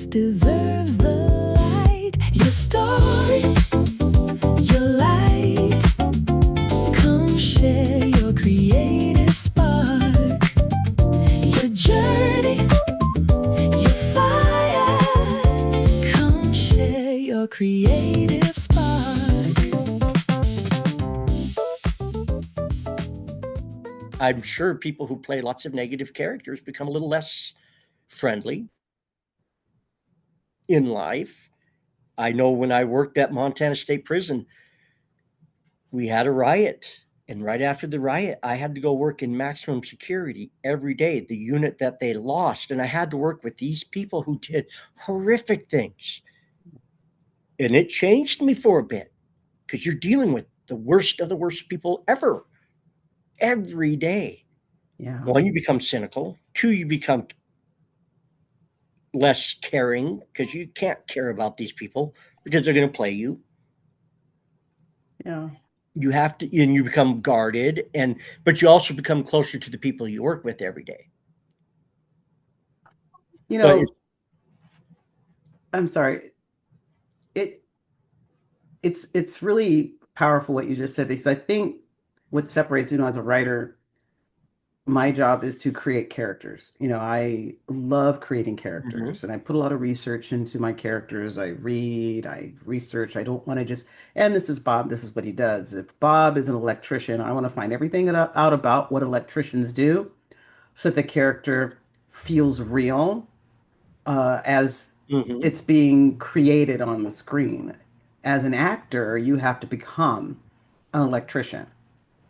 voice deserves the light. Your story, your light. Come share your creative spark. Your journey, your fire. Come share your creative spark. I'm sure people who play lots of negative characters become a little less friendly in life. I know when I worked at Montana State Prison, we had a riot. And right after the riot, I had to go work in maximum security every day, the unit that they lost. And I had to work with these people who did horrific things. And it changed me for a bit because you're dealing with the worst of the worst people ever every day. Yeah. One, you become cynical. Two, you become less caring because you can't care about these people because they're going to play you. Yeah. You have to, and you become guarded, but you also become closer to the people you work with every day. You But know, I'm sorry. It's really powerful what you just said, because I think what separates, as a writer, my job is to create characters. I love creating characters, and I put a lot of research into my characters. I read, I research. I don't want to just, and this is Bob, this is what he does. If Bob is an electrician, I want to find everything out about what electricians do so that the character feels real, as it's being created on the screen. As an actor, you have to become an electrician.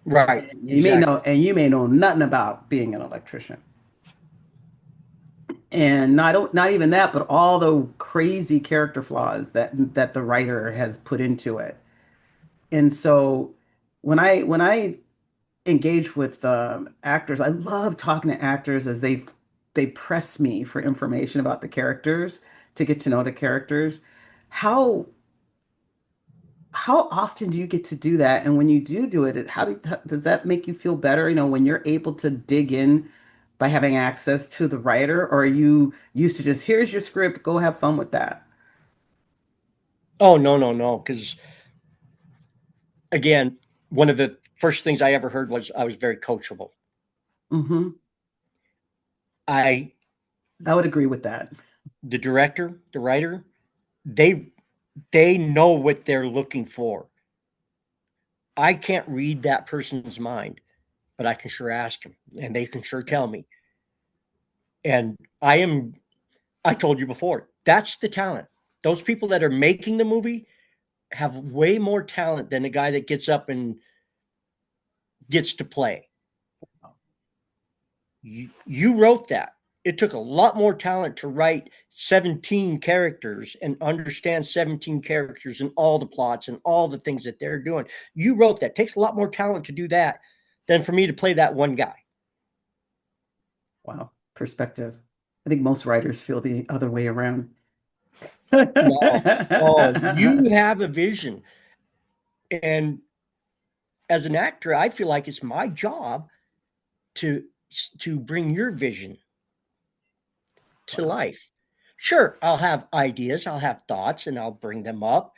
right, You may exactly. know, and you may know nothing about being an electrician. And not even that, but all the crazy character flaws that the writer has put into it. And so when I engage with actors, I love talking to actors as they press me for information about the characters, to get to know the characters. How how often do you get to do that? And when you do it, does that make you feel better? When you're able to dig in by having access to the writer, or are you used to just, here's your script, go have fun with that? Oh, no, no, no. Because again, one of the first things I ever heard was I was very coachable. Hmm. I, I would agree with that. the director, the writer, they they know what they're looking for. I can't read that person's mind, but I can sure ask them, and they can sure tell me. And I told you before, that's the talent. Those people that are making the movie have way more talent than the guy that gets up and gets to play. You wrote that. It took a lot more talent to write 17 characters and understand 17 characters and all the plots and all the things that they're doing. You wrote that. It takes a lot more talent to do that than for me to play that one guy. Wow, perspective. I think most writers feel the other way around. No, oh, you have a vision. And as an actor, I feel like it's my job to to bring your vision to Wow. life. Sure, I'll have ideas, I'll have thoughts, and I'll bring them up,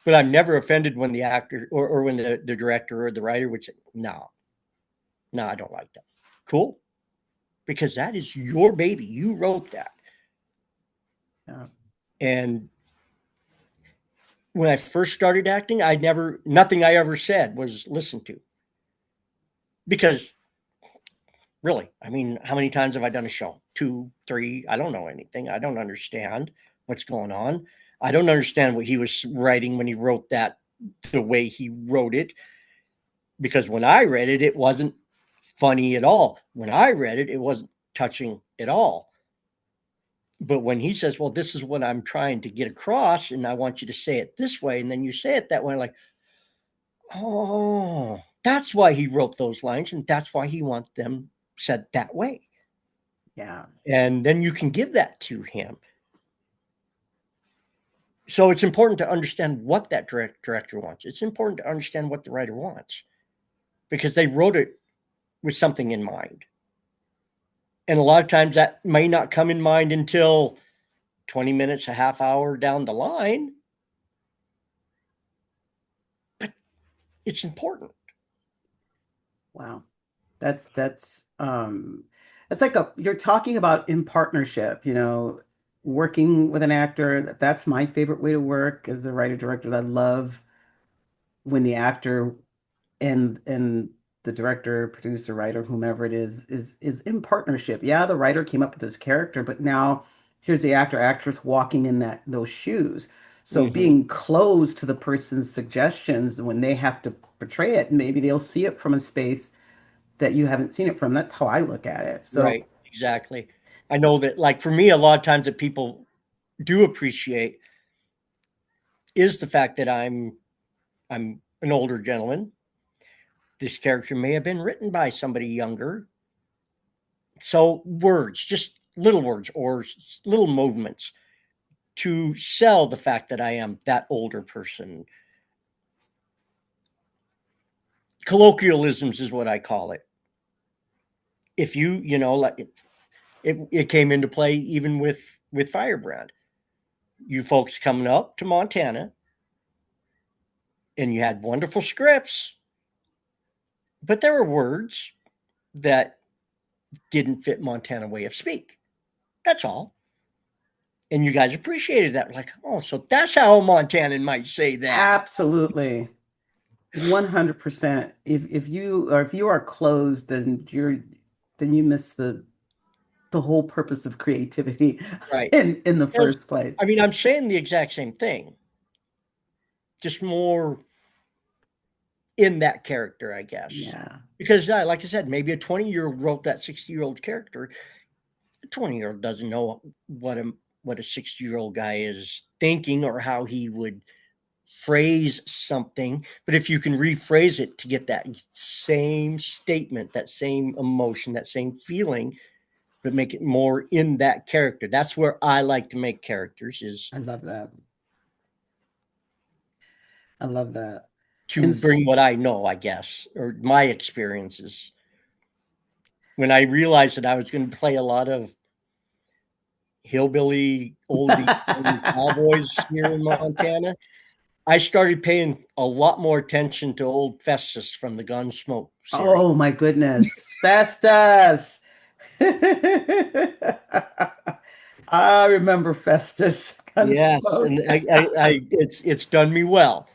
but I'm never offended when the actor or when the director or the writer would say, "No, no, I don't like that." Cool, because that is your baby. You wrote that, Yeah. and when I first started acting, nothing I ever said was listened to because really, I mean, how many times have I done a show? Two, three. I don't know anything. I don't understand what's going on. I don't understand what he was writing when he wrote that the way he wrote it. Because when I read it, it wasn't funny at all. When I read it, it wasn't touching at all. But when he says, well, this is what I'm trying to get across, and I want you to say it this way, and then you say it that way, like, oh, that's why he wrote those lines, and that's why he wants them said that way. Yeah. And then you can give that to him. So it's important to understand what that director wants. It's important to understand what the writer wants because they wrote it with something in mind. And a lot of times that may not come in mind until 20 minutes, a half hour down the line. But it's important. Wow. That's like you're talking about in partnership, working with an actor. That's my favorite way to work as a writer director. I love when the actor and the director, producer, writer, whomever it is in partnership. Yeah, the writer came up with this character, but now here's the actor, actress walking in those shoes. So Mm-hmm. being close to the person's suggestions when they have to portray it, maybe they'll see it from a space that you haven't seen it from. That's how I look at it. So Right. Exactly. I know that, like, for me, a lot of times that people do appreciate is the fact that I'm an older gentleman. This character may have been written by somebody younger. So words, just little words or little movements to sell the fact that I am that older person. Colloquialisms is what I call it. If like it came into play even with Firebrand. You folks coming up to Montana and you had wonderful scripts, but there were words that didn't fit Montana way of speak. That's all. And you guys appreciated that. Like, oh, so that's how a Montanan might say that. absolutely. 100%. If you are closed, then you miss the whole purpose of creativity Right. in the Because, first place. I mean, I'm saying the exact same thing, just more in that character, I guess. Yeah. Because, like I said, maybe a 20-year-old wrote that 60-year-old character. A 20-year-old doesn't know what a 60-year-old guy is thinking or how he would phrase something. But if you can rephrase it to get that same statement, that same emotion, that same feeling, but make it more in that character. That's where I like to make characters, is I love that. I love that. to And bring what I know, I guess, or my experiences. When I realized that I was going to play a lot of hillbilly oldie cowboys here in Montana, I started paying a lot more attention to old Festus from the Gunsmoke series. oh my goodness. Festus. I remember Festus Yes, Gunsmoke. and it's done me well,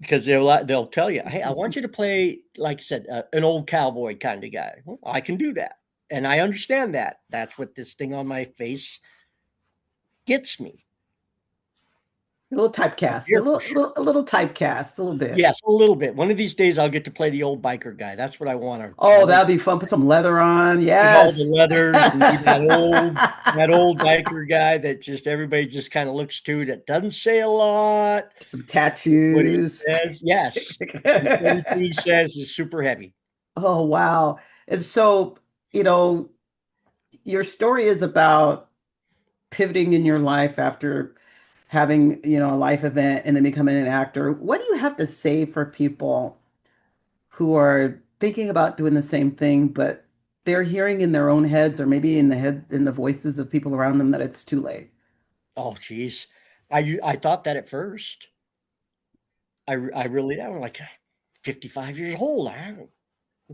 because they'll tell you, hey, I want you to play, like I said, an old cowboy kind of guy. Well, I can do that, and I understand that. That's what this thing on my face gets me. A little typecast, Here for sure. a little typecast, a little bit. Yes, a little bit. One of these days, I'll get to play the old biker guy. That's what I want to. I Oh, want that'd be fun. Put some leather on. with all the Yes. leathers and be that old biker guy that just everybody just kind of looks to, that doesn't say a lot. Some What he tattoos. says, yes, and everything he says is super heavy. Oh, wow. And so, you know, your story is about pivoting in your life after having, a life event and then becoming an actor. What do you have to say for people who are thinking about doing the same thing, but they're hearing in their own heads or maybe in the voices of people around them that it's too late? Oh, geez. I thought that at first. I really, I'm like 55 years old.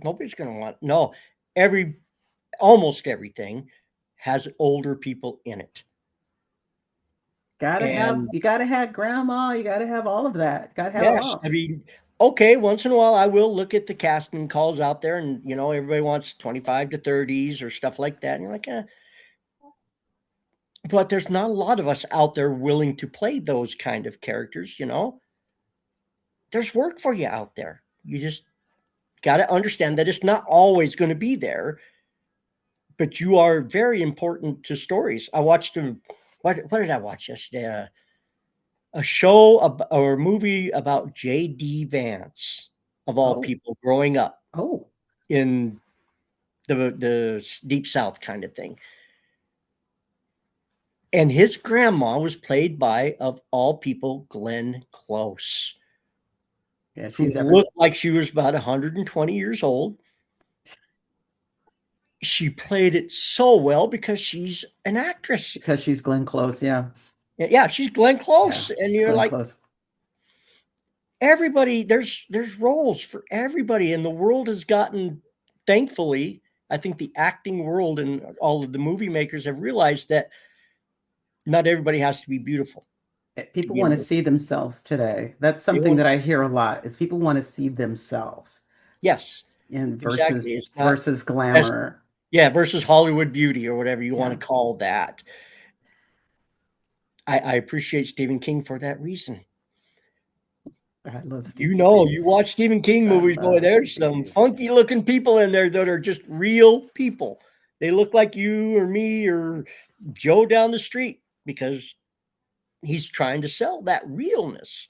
Nobody's going to want, no, almost everything has older people in it. And You gotta have grandma, you gotta have all of that. Gotta have it yes, all. I mean, okay, once in a while I will look at the casting calls out there, and everybody wants 25 to 30s or stuff like that. And you're like, but there's not a lot of us out there willing to play those kind of characters. There's work for you out there. You just got to understand that it's not always going to be there, but you are very important to stories. I watched them. What did I watch yesterday? A show or a movie about J.D. Vance, of all Oh, people, growing up oh, in the deep South kind of thing. And his grandma was played by, of all people, Glenn Close, yeah, who she's ever looked like she was about 120 years old. she played it so well because she's an actress. Because she's Glenn Close. Yeah. Yeah, she's Glenn Yeah. Close, and She's you're Glenn like, Close. everybody, there's roles for everybody, and the world has gotten, thankfully, I think the acting world and all of the movie makers have realized that not everybody has to be beautiful to People be in a want to movie. see themselves today. That's They something want, that I hear a lot is people want to see themselves yes, in exactly. It's not versus as, glamour. yeah, versus Hollywood beauty or whatever you want Yeah. to call that. I appreciate Stephen King for that reason. I love You Stephen know, King. you watch Stephen King I movies, boy, love there's Stephen some King. funky looking people in there that are just real people. They look like you or me or Joe down the street because he's trying to sell that realness.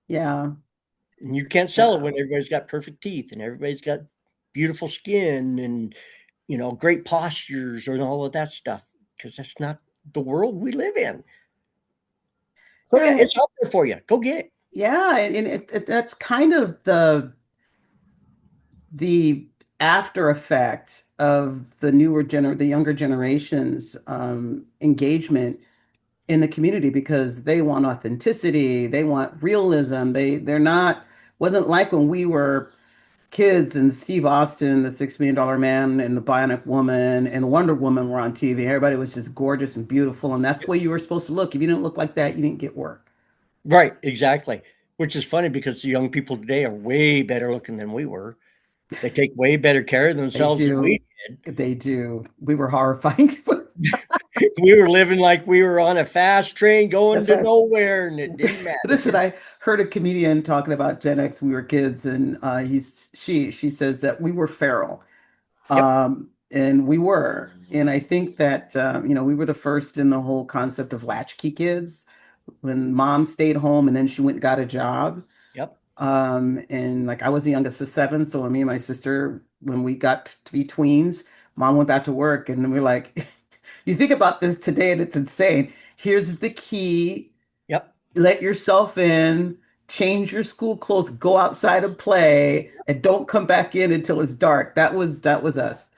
Yeah. And you can't sell it Yeah. when everybody's got perfect teeth and everybody's got beautiful skin and, great postures and all of that stuff because that's not the world we live in. So yeah, Yeah. it's out there for you. Go get it. Yeah. And that's kind of the after effect of the younger generations engagement in the community because they want authenticity, they want realism. They're not wasn't like when we were kids and Steve Austin, the $6 Million Man, and the Bionic Woman and Wonder Woman were on TV. Everybody was just gorgeous and beautiful, and that's the way you were supposed to look. If you didn't look like that, you didn't get work. Right, exactly. Which is funny because the young people today are way better looking than we were. They take way better care of They themselves than we do. did. They do. We were horrifying. We were living like we were on a fast train going That's to right. nowhere and it didn't Listen, matter. I heard a comedian talking about Gen X when we were kids, and she says that we were feral. Yep, And we were. And I think that we were the first in the whole concept of latchkey kids when mom stayed home and then she went and got a job. yep. And like I was the youngest of seven, so when me and my sister, when we got to be tweens, mom went back to work, and we're like, you think about this today, and it's insane. Here's the key: Yep. let yourself in, change your school clothes, go outside and play, and don't come back in until it's dark. That was us.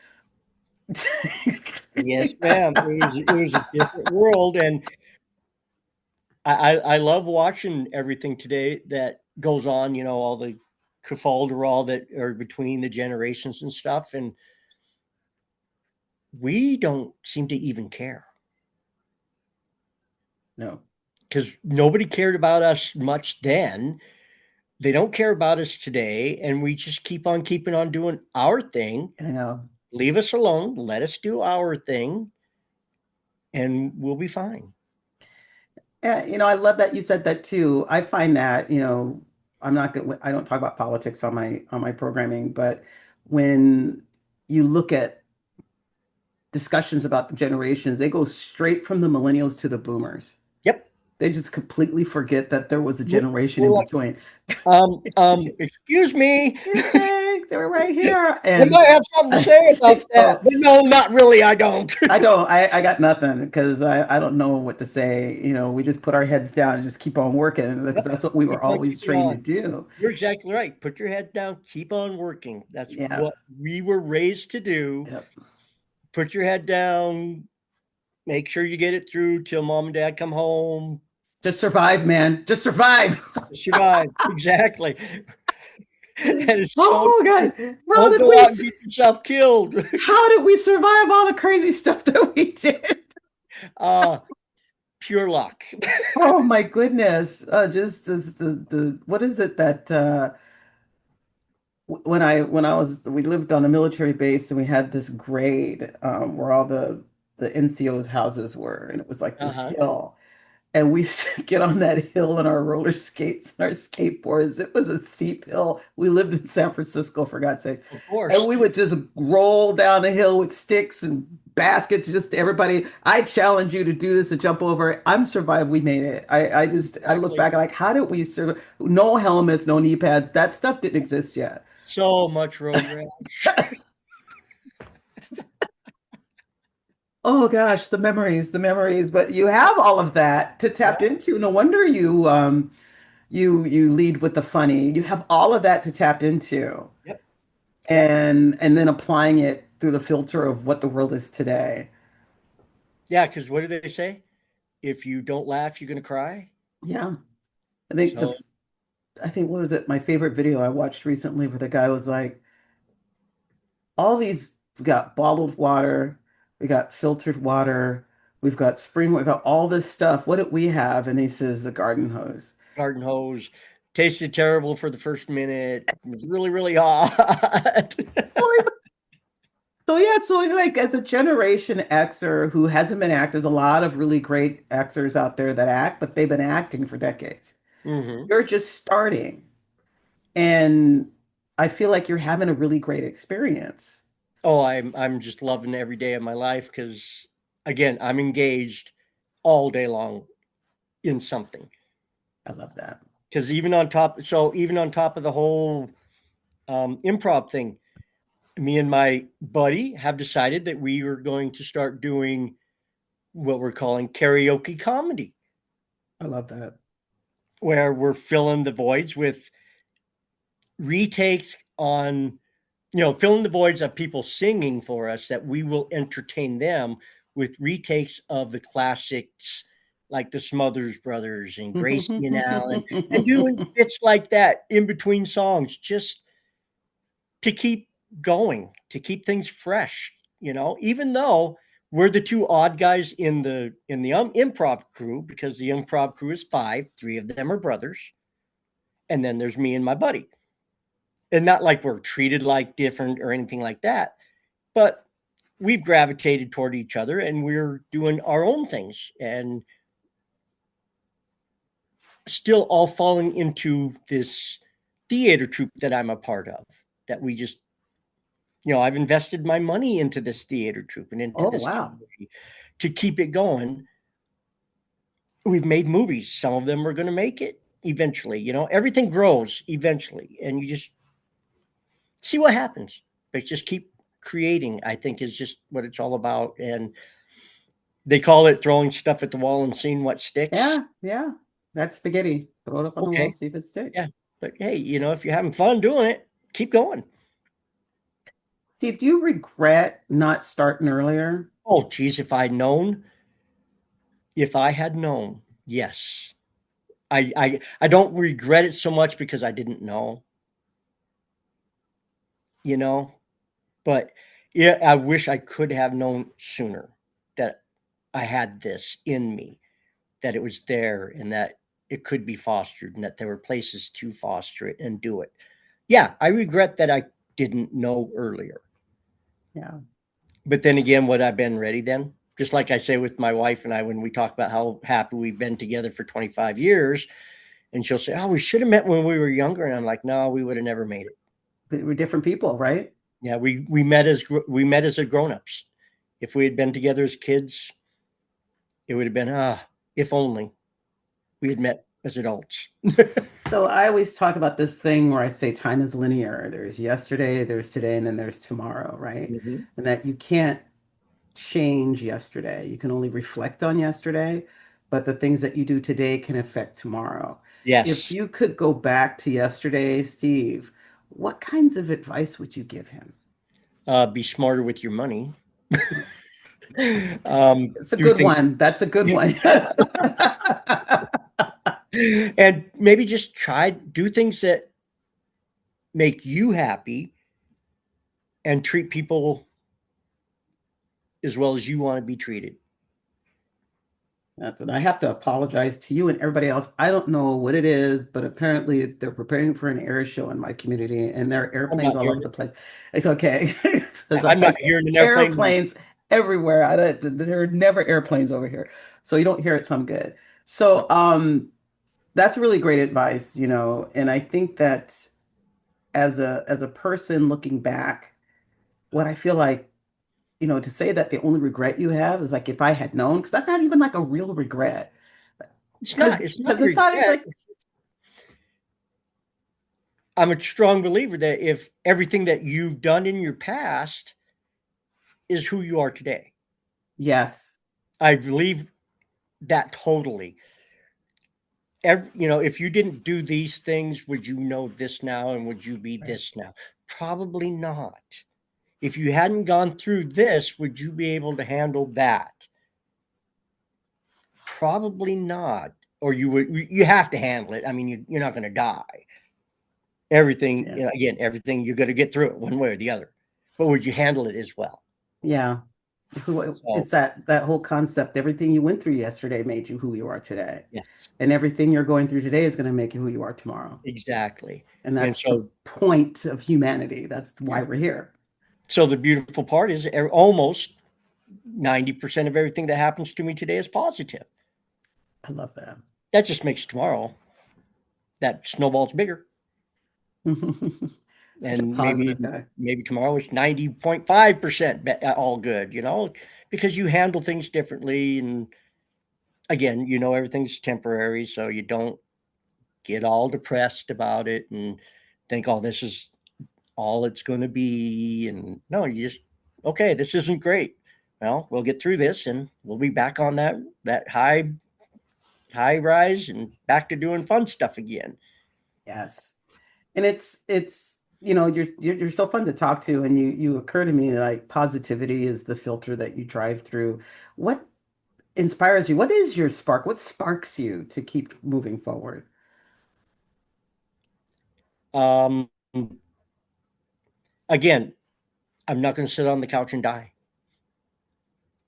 Yes, ma'am. It was a different world, and I love watching everything today that goes on. All the all that are between the generations and stuff, and we don't seem to even care No, because nobody cared about us much then. They don't care about us today, and we just keep on keeping on doing our thing. I know. Leave us alone. Let us do our thing, and we'll be fine. Yeah, I love that you said that too. I find that, I'm not good. I don't talk about politics on my programming, but when you look at discussions about the generations, they go straight from the millennials to the boomers. Yep. They just completely forget that there was a We're, generation we're in like, between. excuse me. Hey, they were right here. I might have something to say about that, So but no, not really. I don't. I don't. I got nothing because I don't know what to say. We just put our heads down and just keep on working because Yep. that's what we were Keep on always keeping trained to on. do. You're exactly right. Put your head down. Keep on working. That's Yeah. what we were raised to do. Yep. Put your head down. Make sure you get it through till mom and dad come home. Just survive, man. Just survive. Survive. Exactly. And it's so Oh true. God. Don't go out and get yourself killed. How did we survive all the crazy stuff that we did? uh Pure luck. Oh my goodness. Just the what is it that when I was we lived on a military base and we had this grade where all the NCO's houses were, and it was like this Uh-huh. hill. And we get on that hill on our roller skates and our skateboards. It was a steep hill. We lived in San Francisco, for God's sake. Of And course. we would just roll down the hill with sticks and baskets. Just everybody. I challenge you to do this and jump over it. I'm survived. We made it. I look Exactly. back like, how did we survive? No helmets, no knee pads. That stuff didn't exist yet. So much road rash. Oh gosh, the memories, the memories. But you have all of that to Yeah. tap into. No wonder you lead with the funny. You have all of that to tap into, Yep. Yep. and then applying it through the filter of what the world is today. Yeah, because what do they say? If you don't laugh, you're going to cry. Yeah. I think So, what was it? My favorite video I watched recently where the guy was like, all these, we got bottled water, we got filtered water, we've got spring, we've got all this stuff. What do we have? And he says the garden hose. garden hose tasted terrible for the first minute. It was really, really hot. So yeah, so like as a Generation Xer who hasn't been actors, a lot of really great Xers out there that act, but they've been acting for decades. Hmm. You're just starting. And I feel like you're having a really great experience. Oh, I'm just loving every day of my life because, again, I'm engaged all day long in something. I love that. Because even on top of the whole improv thing, me and my buddy have decided that we are going to start doing what we're calling karaoke comedy, I love that. where we're filling the voids with retakes on, filling the voids of people singing for us, that we will entertain them with retakes of the classics like the Smothers Brothers and Gracie and Allen, and doing bits like that in between songs just to keep going, to keep things fresh, even though we're the two odd guys in the improv crew, because the improv crew is five, three of them are brothers, and then there's me and my buddy. And not like we're treated like different or anything like that, but we've gravitated toward each other and we're doing our own things, and still all falling into this theater troupe that I'm a part of, that we just, I've invested my money into this theater troupe and into Oh, this wow. community to keep it going. We've made movies. Some of them are going to make it eventually. Everything grows eventually, and you just see what happens. But just keep creating, I think, is just what it's all about. And they call it throwing stuff at the wall and seeing what sticks. Yeah, yeah. That's spaghetti. Throw it up on the wall, Okay. see if it sticks. Yeah. But hey, if you're having fun doing it, keep going. Steve, do you regret not starting earlier? Oh, geez, if I had known, yes. I don't regret it so much because I didn't know, you know, but yeah, I wish I could have known sooner that I had this in me, that it was there, and that it could be fostered, and that there were places to foster it and do it. Yeah, I regret that I didn't know earlier. Yeah. But then again, would I have been ready then? Just like I say with my wife and I, when we talk about how happy we've been together for 25 years, and she'll say, "Oh, we should have met when we were younger." And I'm like, "No, we would have never made it." We're different people, right? Yeah, we met as a grown-ups. If we had been together as kids, it would have been, if only we had met as adults. So I always talk about this thing where I say time is linear. There's yesterday, there's today, and then there's tomorrow, right? Mhm. And that you can't change yesterday. You can only reflect on yesterday, but the things that you do today can affect tomorrow. If Yes. you could go back to yesterday, Steve, what kinds of advice would you give him? Be smarter with your money. It's a Do good things. one. That's a good one. And maybe just do things that make you happy, and treat people as well as you want to be treated. That's what I have to apologize to you and everybody else. I don't know what it is, but apparently they're preparing for an air show in my community and there are I'm airplanes not all over hearing the it. place. It's okay. There's I'm not like hearing an airplane. airplanes everywhere. There are never airplanes over here. So you don't hear it, so I'm good. So that's really great advice, and I think that as a person looking back, what I feel like, to say that the only regret you have is like if I had known, because that's not even like a real regret. It's Because not. It's not because it's not regret. like I'm a strong believer that if everything that you've done in your past is who you are today, yes, I believe that totally. If you didn't do these things, would you know this now, and would you be right. this now? Probably not. if you hadn't gone through this, would you be able to handle that? Probably not. Or you have to handle it. I mean, you're not going to die. Everything, Yeah. you know, again, everything you're going to get through it one way or the other. But would you handle it as well? Yeah. So, It's that whole concept. Everything you went through yesterday made you who you are today. yes, And everything you're going through today is going to make you who you are tomorrow. exactly. And And that's the so, point of humanity. That's why yeah. we're here. So the beautiful part is almost 90% of everything that happens to me today is positive. I love that. That just makes tomorrow that snowball's bigger. Such a And maybe positive guy. maybe tomorrow is 90.5% all good, because you handle things differently. And again, everything's temporary, so you don't get all depressed about it and think, oh, this is all it's going to be. And no, you just, okay, this isn't great. Well, we'll get through this and we'll be back on that high rise and back to doing fun stuff again. Yes. And you're so fun to talk to, and you occur to me like positivity is the filter that you drive through. What inspires you? What is your spark? What sparks you to keep moving forward? Um, Again, I'm not going to sit on the couch and die.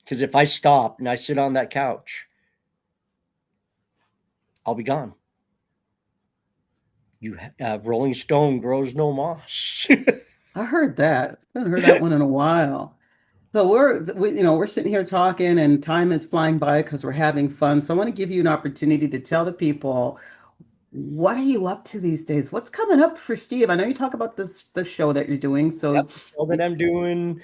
Because if I stop and I sit on that couch, I'll be gone. Rolling Stone grows no moss. I heard that. I haven't heard that one in a while. So we're sitting here talking, and time is flying by because we're having fun. So I want to give you an opportunity to tell the people, what are you up to these days? What's coming up for Steve? I know you talk about the show that you're doing. Yep, So, the show that I'm doing.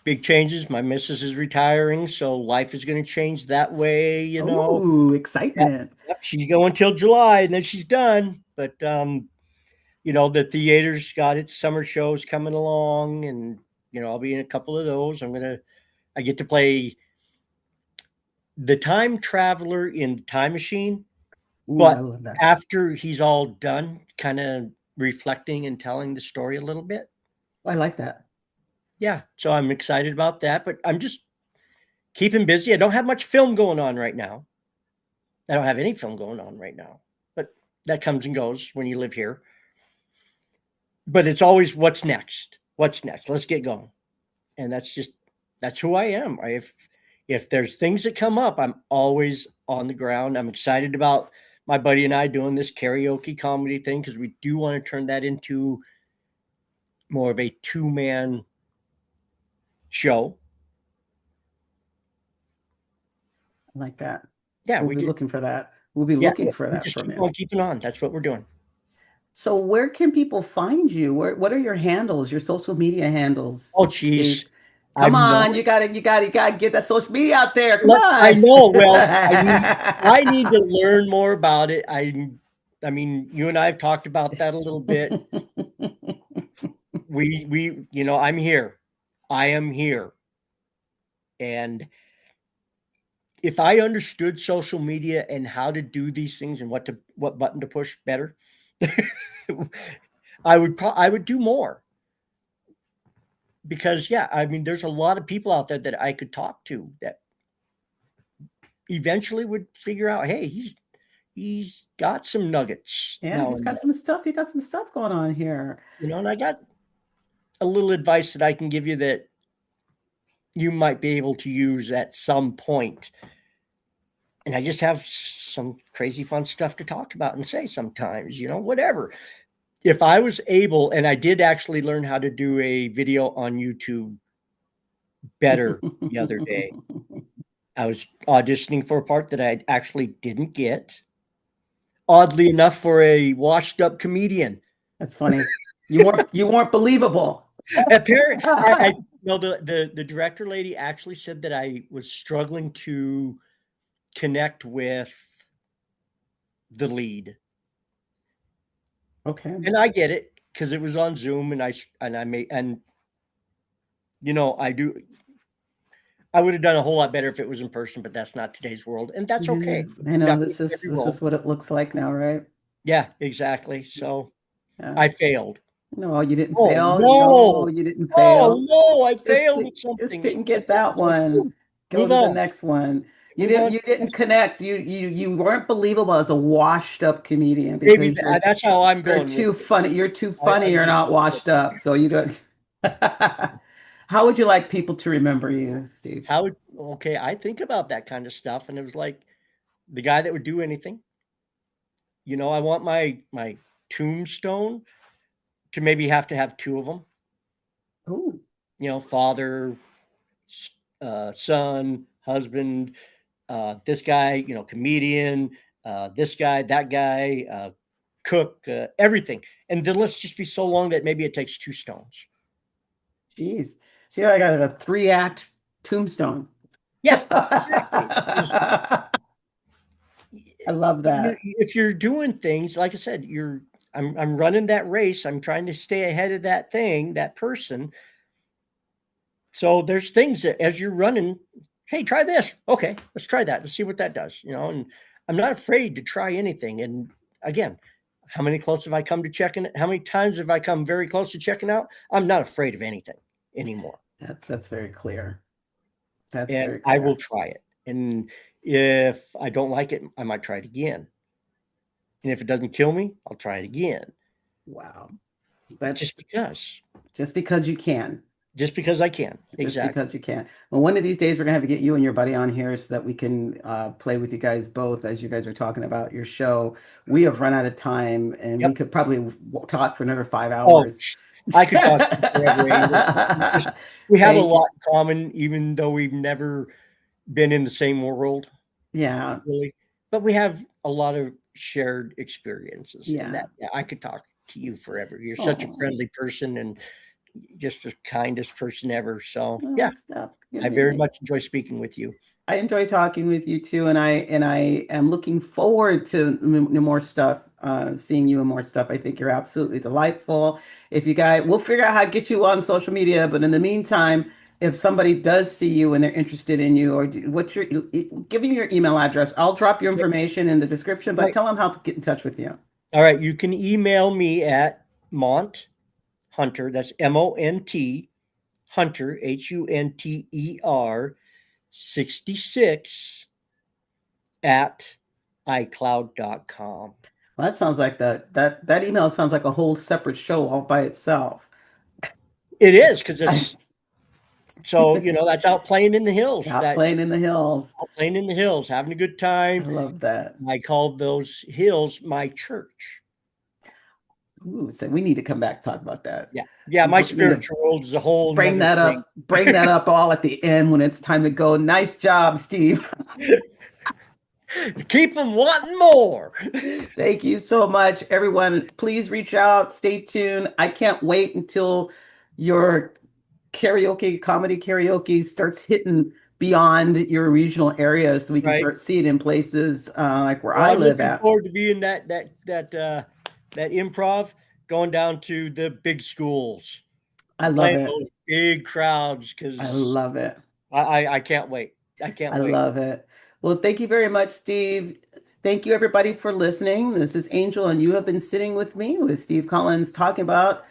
Big changes. My missus is retiring, so life is going to change that way. oh, Yep, excitement. yep, she's going till July, and then she's done. But the theater's got its summer shows coming along, and I'll be in a couple of those. I get to play the time traveler in the time machine, Ooh, I but love that. after he's all done, kind of reflecting and telling the story a little bit. I like that. Yeah, so I'm excited about that, but I'm just keeping busy. I don't have much film going on right now. I don't have any film going on right now, but that comes and goes when you live here. But it's always what's next? What's next? Let's get going. And that's who I am. If there's things that come up, I'm always on the ground. I'm excited about my buddy and I doing this karaoke comedy thing because we do want to turn that into more of a two-man show. I like that. Yeah, We'll we be do. looking for that. We'll be Yeah, looking for we that just from keep you. on keeping on. That's what we're doing. So where can people find you? What are your handles, your social media handles, Oh, geez. Steve? Come I'm not. on, you gotta get that social media out there. Come I on. know. Well, I need to learn more about it. I mean, you and I have talked about that a little bit. I'm here. I am here. And if I understood social media and how to do these things and what button to push better, I would do more. Because yeah, I mean, there's a lot of people out there that I could talk to that eventually would figure out, hey, he's got some nuggets Yeah, now he's and got then, some stuff. He got some stuff going on here. and I got a little advice that I can give you that you might be able to use at some point. And I just have some crazy fun stuff to talk about and say sometimes, whatever. If I was able, and I did actually learn how to do a video on YouTube better the other day. I was auditioning for a part that I actually didn't get. Oddly enough, for a washed up comedian. That's funny. You weren't believable. Apparently, I no, the director lady actually said that I was struggling to connect with the lead, Okay. and I get it because it was on Zoom, and I made and I do. I would have done a whole lot better if it was in person, but that's not today's world, and that's Yeah, okay. I You're know not going to this get is every this role. is what it looks like now, right? Yeah, exactly. So Yeah. I failed. No, you didn't Oh fail. No, no! you didn't Oh fail. no! I Just failed di- with just something. didn't get That's it. that So one. Go move to the on. next one. You Move didn't on to you the didn't next one. connect. You weren't believable as a washed up comedian Maybe because you're that's how I'm you're going with too it. funny. You're too I funny. You're just not washed up. So you don't. How would you like people to remember you, Steve? how okay. I think about that kind of stuff, and it was like the guy that would do anything. I want my tombstone to maybe have to have two of them. Ooh, Father, son, husband, this guy, comedian, this guy, that guy, cook, everything. And the list just be so long that maybe it takes two stones. geez. See, I got a 3-act tombstone. Yeah, exactly. I love that. If you're doing things, like I said, I'm running that race. I'm trying to stay ahead of that thing, that person. So there's things that as you're running, hey, try this. Okay, let's try that. Let's see what that does. And I'm not afraid to try anything. And again, how many close have I come to checking it? How many times have I come very close to checking out? I'm not afraid of anything anymore. That's very clear. That's And very I will clear. try it. And if I don't like it, I might try it again. And if it doesn't kill me, I'll try it again. Wow. Just That's because. just because you can. Just because I can. Just Exactly. because you can. Well, one of these days we're gonna have to get you and your buddy on here so that we can play with you guys both as you guys are talking about your show. We have run out of time, and we Yep. could probably talk for another five Oh, hours. I could talk to you forever, Angel. It's just we have a Thank you. lot in common, even though we've never been in the same world, Yeah, really. But we have a lot of shared experiences, and yeah. yeah, I could talk to you forever. You're such a Oh, friendly person and just the kindest person ever. So yeah, oh, stop I giving very me. much enjoy speaking with you. I enjoy talking with you too, and I am looking forward to more stuff, seeing you and more stuff. I think you're absolutely delightful. If you guys, we'll figure out how to get you on social media, but in the meantime, if somebody does see you and they're interested in you, or what's your, give me your email address. I'll drop your Yep. information in the description, but Right. tell them how to get in touch with you. All right. You can email me at Mont Hunter. That's MONT Hunter, HUNTER 66 at iCloud.com. Well, that sounds like that email sounds like a whole separate show all by itself. It is because it's so that's out playing in the hills. Out That's playing in the hills. out playing in the hills, having a good I time. love that. I called those hills my church. Ooh, so we need to come back and talk about that. Yeah, yeah. My We need to spiritual world is a whole bring nother that thing. up, bring that up all at the end when it's time to go. Nice job, Steve. Keep them wanting more. Thank you so much, everyone. Please reach out. Stay tuned. I can't wait until your comedy karaoke starts hitting beyond your regional areas so we can Right. start seeing it in places like where Well, I I'm live looking at. forward to being that improv going down to the big schools I and love playing it. those big crowds I because love it. I can't wait. I can't I wait. love it. Well, thank you very much, Steve. Thank you, everybody, for listening. This is Angel, and you have been sitting with me with Steve Collins talking about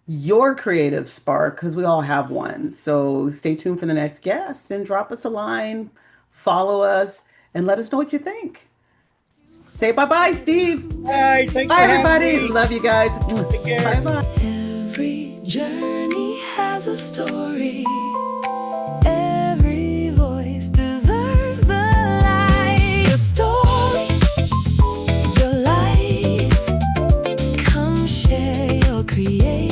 your creative spark because we all have one. So stay tuned for the next guest and drop us a line, follow us, and let us know what you think. Say bye bye, Steve. All right. Thanks Bye, for having everybody. me. Love you guys. Take care. Bye bye. Every journey has a story. Every voice deserves the light. Your story, your light. Come share your creativity.